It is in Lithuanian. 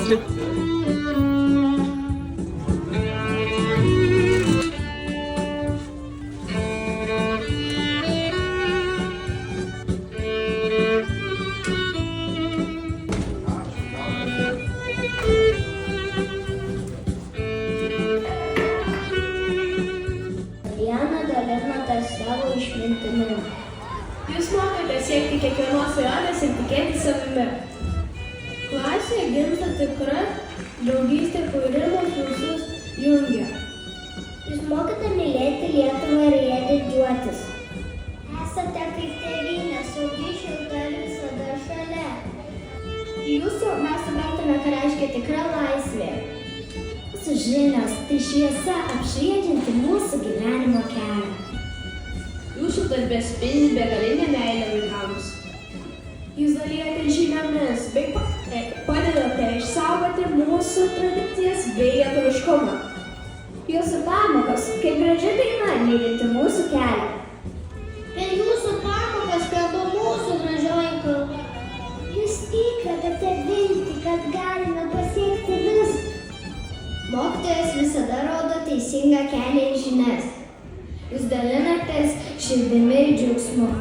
Diana dalinatės savo išmintimi. Jūs mokate siekti kiekvienos svajonės ir tikėti savimi. Klasėje gimsta tikra draugystė, kuri mus visus jungia. Jūs mokate mylėti Lietuvą ir ją didžiuotis. Esate kaip tėvynė, saugi, šilta ir visada šalia. Jūsų mes suprantame, ką reiškia tikra laisvė. Mūsų žinios tai šviesa apšviečianti mūsų gyvenimo kelią. Jūsų darbe spindi begalinė meilė vaikams. Jūs dalijate žiniomis bei padedate išsaugoti mūsų tradicijas bei lietuviškumą. Jūsų pamokas, kaip graži daina, lydinti mūsų kelią. Per jūsų pamokas kalba mūsų gražioji kalba. Jūs įkvepiate viltį, kad galime pasiekti viską. Mokytojas visada rodo teisingą kelią ir žinias. Jūs dalinatės širdimi ir džiaugsmu.